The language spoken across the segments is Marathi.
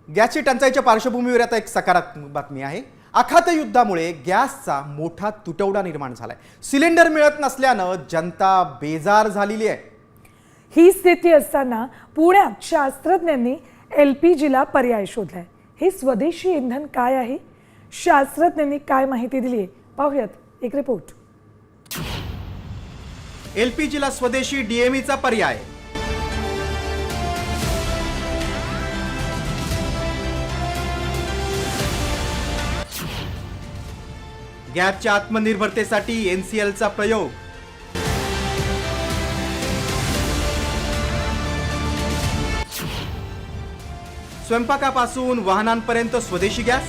गॅसची टंचाईच्या पार्श्वभूमीवर आता एक सकारात्मक बातमी आहे। अखात युद्धामुळे गॅसचा मोठा तुटवडा निर्माण झालाय। सिलेंडर मिळत नसल्यानं जनता बेजार झालेली आहे। ही स्थिती असताना पुण्यात शास्त्रज्ञांनी एलपीजीला पर्याय शोधलाय। हे स्वदेशी इंधन काय आहे, शास्त्रज्ञांनी काय माहिती दिली आहे, पाहूयात एक रिपोर्ट। एलपीजीला स्वदेशी डीएमईचा पर्याय। गॅसच्या आत्मनिर्भरतेसाठी एनसीएलचा प्रयोग। स्वयंपाकापासून वाहनांपर्यंत स्वदेशी गॅस।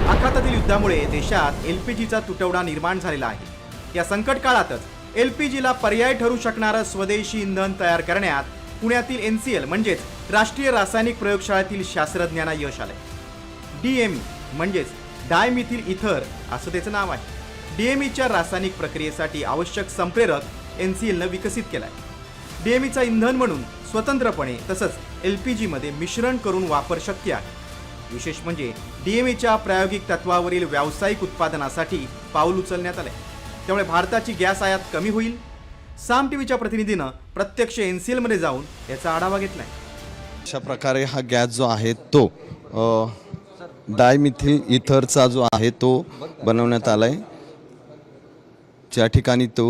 अखातातील युद्धामुळे देशात एलपीजीचा तुटवडा निर्माण झालेला आहे। या संकट काळातच एलपीजीला पर्याय ठरू शकणारं स्वदेशी इंधन तयार करण्यात पुण्यातील एनसीएल म्हणजेच राष्ट्रीय रासायनिक प्रयोगशाळेतील शास्त्रज्ञांना यश आले। डीएमई म्हणजेच डायमिथिल इथर असं त्याचं नाव आहे। डीएमईच्या रासायनिक प्रक्रियेसाठी आवश्यक संप्रेरक एनसीएलनं विकसित केलाय। डीएमईचा इंधन म्हणून स्वतंत्रपणे तसंच एलपीजी मध्ये मिश्रण करून वापर शक्य आहे। विशेष म्हणजे डीएमईच्या प्रायोगिक तत्वावरील व्यावसायिक उत्पादनासाठी पाऊल उचलण्यात आले। त्यामुळे भारताची गॅस आयात कमी होईल। साम टीव्हीच्या प्रतिनिधीनं प्रत्यक्ष एनसीएल मध्ये जाऊन याचा आढावा घेतलाय। अशा प्रकारे हा गॅस जो आहे तो डायमिथिल इथरचा जो आहे तो बनवण्यात आलाय। ज्या ठिकाणी तो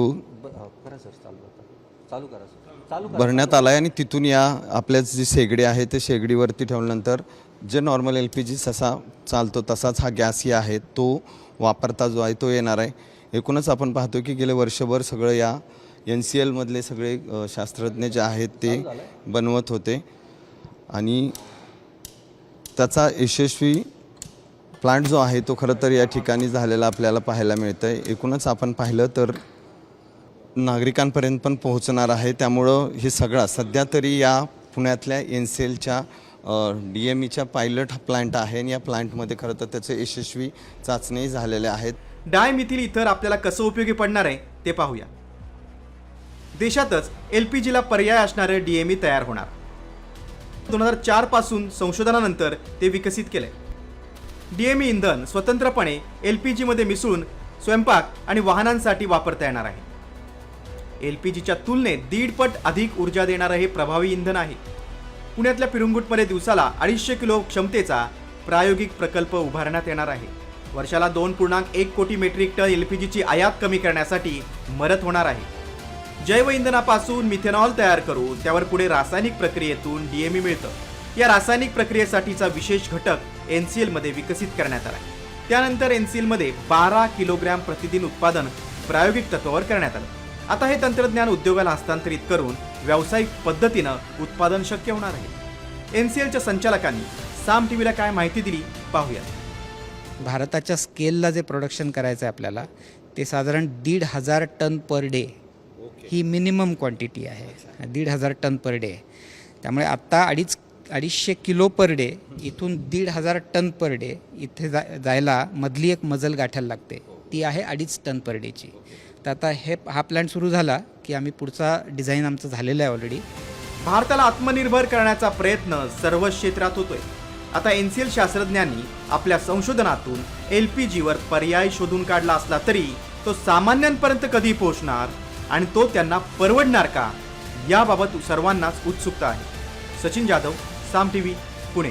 भरण्यात आलाय आणि तिथून या आपल्या जी शेगडी आहे ते शेगडीवरती ठेवल्यानंतर जे नॉर्मल एलपीजी जसा चालतो तसाच हा गॅस आहे तो वापरता जो आहे तो येणार आहे। एकूणच आपण पाहतो की गेले वर्षभर सगळं या एनसीएल मधले सगळे शास्त्रज्ञ जे आहेत ते बनवत होते आणि त्याचा यशस्वी प्लांट जो आहे तो खरं तर या ठिकाणी झालेला आपल्याला पाहायला मिळतंय। एकूणच आपण पाहिलं तर नागरिकांपर्यंत पण पोहोचणार आहे। त्यामुळं हे सगळा सध्या तरी या पुण्यातल्या एनसीएलच्या डीएमईच्या पायलट प्लांट आहे आणि या प्लांटमध्ये खरं तर त्याचे यशस्वी चाचणी झालेल्या आहेत। डायमिथिल इथर आपल्याला कसं उपयोगी पडणार आहे ते पाहूया। देशातच एलपीजीला पर्याय असणारे डीएमई तयार होणार। 2004 पासून संशोधनानंतर ते विकसित केले। डीएमई इंधन स्वतंत्रपणे एलपीजी मध्ये मिसळून स्वयंपाक आणि वाहनांसाठी वापरता येणार आहे। एलपीजीच्या तुलनेत 1.5 पट अधिक ऊर्जा देणारं हे प्रभावी इंधन आहे। पुण्यातल्या पिरुंगुटमध्ये दिवसाला 250 किलो क्षमतेचा प्रायोगिक प्रकल्प उभारण्यात येणार आहे। वर्षाला 2.1 कोटी मेट्रिक टन एलपीजीची आयात कमी करण्यासाठी मदत होणार आहे। जैव इंधनापासून मिथेनॉल तयार करून त्यावर पुढे रासायनिक प्रक्रियेतून डीएमई मिळतं। या रासायनिक प्रक्रियेसाठीचा विशेष घटक एनसीएल मध्ये विकसित करण्यात आला। त्यानंतर एनसीएल मध्ये 12 किलोग्रॅम प्रतिदिन उत्पादन प्रायोगिक तत्वावर करण्यात आलं। आता हे तंत्रज्ञान उद्योगाला हस्तांतरित करून व्यावसायिक पद्धतीनं उत्पादन शक्य होणार आहे। एनसीएलच्या संचालकांनी साम टीव्हीला काय माहिती दिली पाहूया। भारताच्या स्केलला जे प्रोडक्शन करायचं आहे आपल्याला ते साधारण 1,500 टन पर डे ही मिनिमम क्वांटिटी आहे। 1,500 टन पर डे। त्यामुळे आत्ता 250 किलो पर डे इथून 1,500 टन पर डे इथे जायला मधली एक मजल गाठायला लागते, ती आहे 2.5 टन पर डेची। तर आता हा प्लॅन सुरू झाला की आम्ही पुढचा डिझाईन आमचं झालेलं आहे ऑलरेडी। भारताला आत्मनिर्भर करण्याचा प्रयत्न सर्व क्षेत्रात होतोय। आता एनसीएल शास्त्रज्ञांनी आपल्या संशोधनातून एलपीजीवर पर्याय शोधून काढला असला तरी तो सामान्यांपर्यंत कधी पोहोचणार आणि तो त्यांना परवडणार का, याबाबत सर्वांनाच उत्सुकता आहे। सचिन जाधव, साम टीव्ही, पुणे।